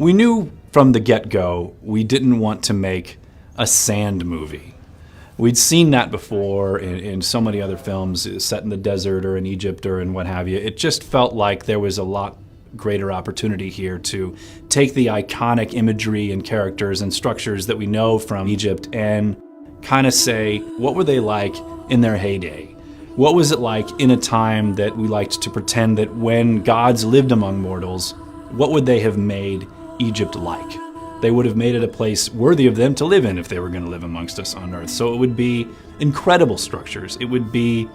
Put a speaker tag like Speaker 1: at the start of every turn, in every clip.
Speaker 1: We knew from the get-go we didn't want to make a sand movie. We'd seen that before in so many other films set in the desert or in Egypt or in what have you. It just felt like there was a lot greater opportunity here to take the iconic imagery and characters and structures that we know from Egypt and kind of say, what were they like in their heyday? What was it like in a time that we liked to pretend that when gods lived among mortals, what would they have made Egypt like? They would have made it a place worthy of them to live in if they were going to live amongst us on Earth. So it would be incredible structures. It would be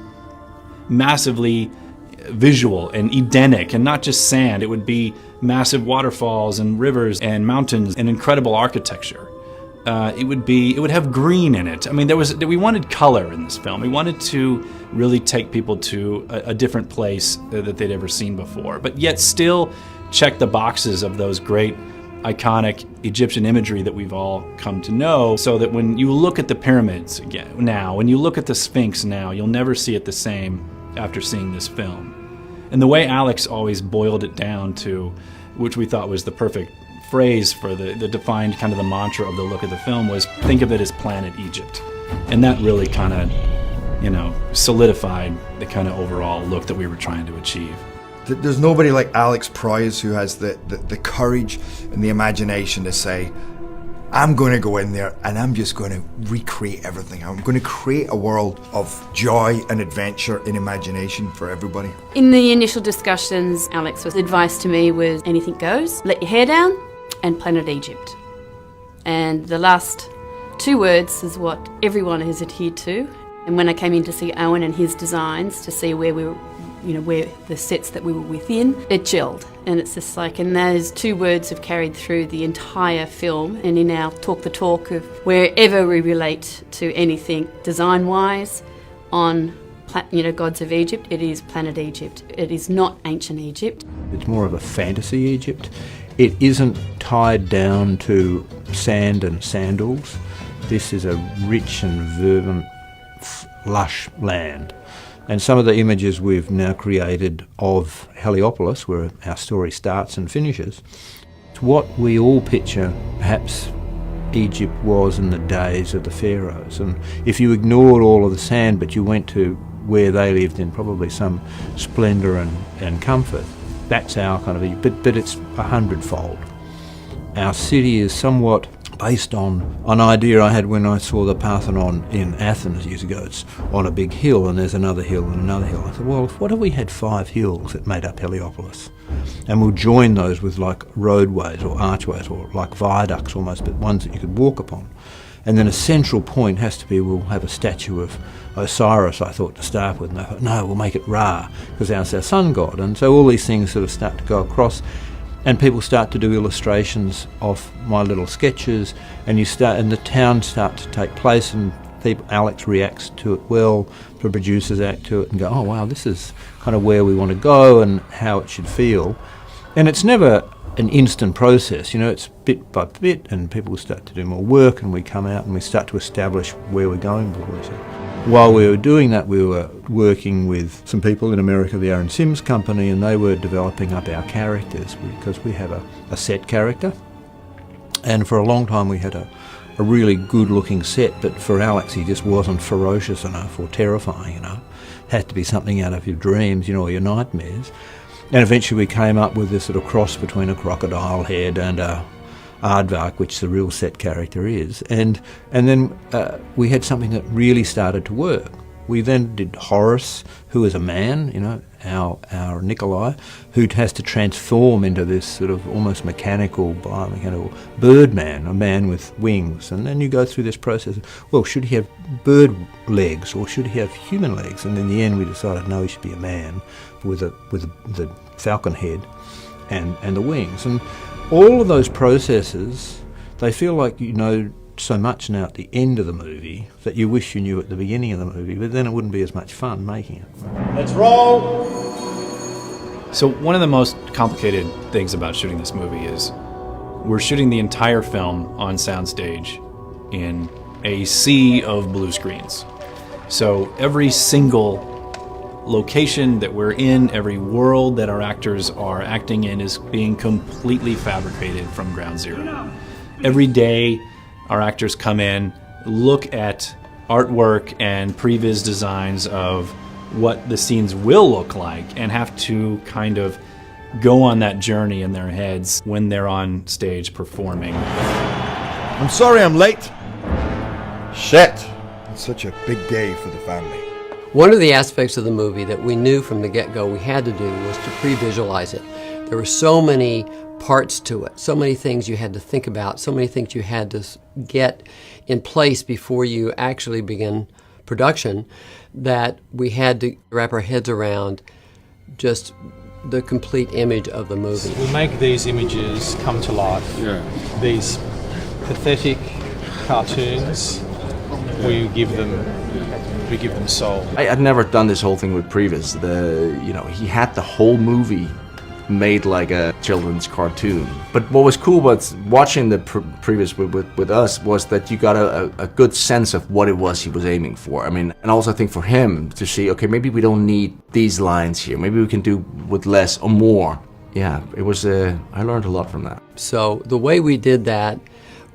Speaker 1: massively visual and Edenic and not just sand. It would be massive waterfalls and rivers and mountains and incredible architecture. It would have green in it. I mean, we wanted color in this film. We wanted to really take people to a different place that they'd ever seen before, but yet still check the boxes of those great iconic Egyptian imagery that we've all come to know, so that when you look at the pyramids again now, when you look at the Sphinx now, you'll never see it the same after seeing this film. And the way Alex always boiled it down to, which we thought was the perfect phrase for the defined kind of the mantra of the look of the film, was think of it as Planet Egypt. And that really kind of, solidified the kind of overall look that we were trying to achieve.
Speaker 2: There's nobody like Alex Proyas who has the courage and the imagination to say, I'm going to go in there and I'm just going to recreate everything. I'm going to create a world of joy and adventure and imagination for everybody.
Speaker 3: In the initial discussions, Alex's advice to me was anything goes, let your hair down, and Planet Egypt. And the last two words is what everyone has adhered to. And when I came in to see Owen and his designs, to see where we were, where the sets that we were within, it gelled. And it's just like, and those two words have carried through the entire film, and in our talk the talk of wherever we relate to anything design-wise on gods of Egypt, it is Planet Egypt. It is not ancient Egypt.
Speaker 4: It's more of a fantasy Egypt. It isn't tied down to sand and sandals. This is a rich and verdant, lush land. And some of the images we've now created of Heliopolis, where our story starts and finishes, it's what we all picture perhaps Egypt was in the days of the pharaohs. And if you ignored all of the sand but you went to where they lived in probably some splendour and comfort, that's our kind of Egypt, but it's 100-fold. Our city is somewhat based on an idea I had when I saw the Parthenon in Athens years ago. It's on a big hill and there's another hill and another hill. I thought, well, what if we had 5 hills that made up Heliopolis? And we'll join those with like roadways or archways or like viaducts almost, but ones that you could walk upon. And then a central point has to be, we'll have a statue of Osiris, I thought, to start with. And I thought, no, we'll make it Ra, because that's our sun god. And so all these things sort of start to go across. And people start to do illustrations of my little sketches, and the town starts to take place, and Alex reacts to it well, the producers act to it and go, oh wow, this is kind of where we want to go and how it should feel. And it's never an instant process, it's bit by bit, and people start to do more work, and we come out and we start to establish where we're going before we say. While we were doing that, we were working with some people in America, the Aaron Sims Company, and they were developing up our characters, because we have a set character. And for a long time we had a really good-looking set, but for Alex he just wasn't ferocious enough or terrifying enough. It had to be something out of your dreams, or your nightmares. And eventually we came up with this sort of cross between a crocodile head and a aardvark, which the real set character is, and then we had something that really started to work. We then did Horus, who is a man, our Nikolaj, who has to transform into this sort of almost biomechanical bird man, a man with wings. And then you go through this process of, well, should he have bird legs or should he have human legs? And in the end we decided, no, he should be a man with the falcon head and the wings. And all of those processes, they feel like so much now at the end of the movie that you wish you knew at the beginning of the movie, but then it wouldn't be as much fun making it.
Speaker 2: Let's roll!
Speaker 1: So one of the most complicated things about shooting this movie is we're shooting the entire film on soundstage in a sea of blue screens. So every single location that we're in, every world that our actors are acting in is being completely fabricated from ground zero. Every day, our actors come in, look at artwork and previs designs of what the scenes will look like, and have to kind of go on that journey in their heads when they're on stage performing.
Speaker 2: I'm sorry I'm late. Shit. It's such a big day for the family.
Speaker 5: One of the aspects of the movie that we knew from the get-go we had to do was to pre-visualize it. There were so many parts to it, so many things you had to think about, so many things you had to get in place before you actually begin production, that we had to wrap our heads around just the complete image of the movie.
Speaker 6: We make these images come to life. Yeah. These pathetic cartoons, we give them soul.
Speaker 7: I had never done this whole thing with Previs. He had the whole movie made like a children's cartoon. But what was cool about watching the Previs with us was that you got a good sense of what it was he was aiming for. I mean, and also I think for him to see, okay, maybe we don't need these lines here. Maybe we can do with less or more. Yeah, it was, I learned a lot from that.
Speaker 5: So the way we did that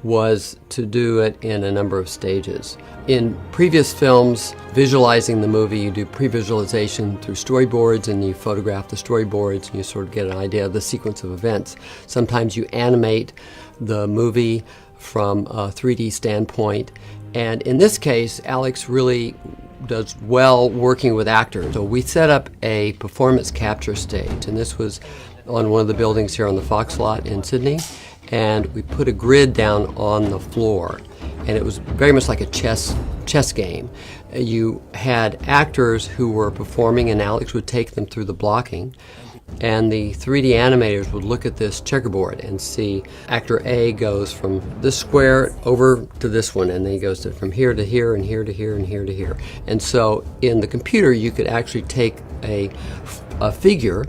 Speaker 5: was to do it in a number of stages. In previous films, visualizing the movie, you do pre-visualization through storyboards, and you photograph the storyboards and you sort of get an idea of the sequence of events. Sometimes you animate the movie from a 3D standpoint, and in this case, Alex really does well working with actors. So we set up a performance capture stage, and this was on one of the buildings here on the Fox lot in Sydney, and we put a grid down on the floor, and it was very much like a chess game. You had actors who were performing, and Alex would take them through the blocking, and the 3D animators would look at this checkerboard and see actor A goes from this square over to this one, and then he goes from here to here and here to here and here to here. And so in the computer you could actually take a figure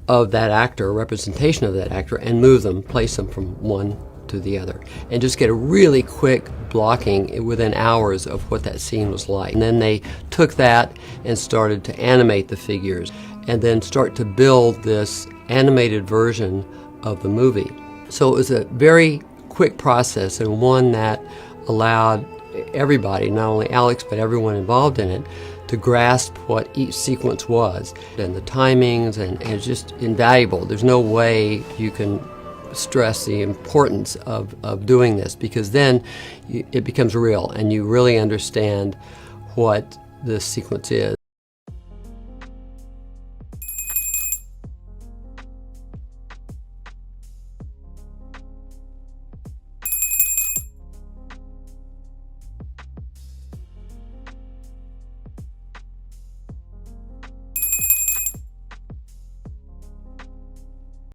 Speaker 5: of that actor, a representation of that actor, and move them, place them from one to the other, and just get a really quick blocking within hours of what that scene was like. And then they took that and started to animate the figures, and then start to build this animated version of the movie. So it was a very quick process, and one that allowed everybody, not only Alex, but everyone involved in it, to grasp what each sequence was, and the timings, and it's just invaluable. There's no way you can stress the importance of doing this, because then it becomes real and you really understand what this sequence is.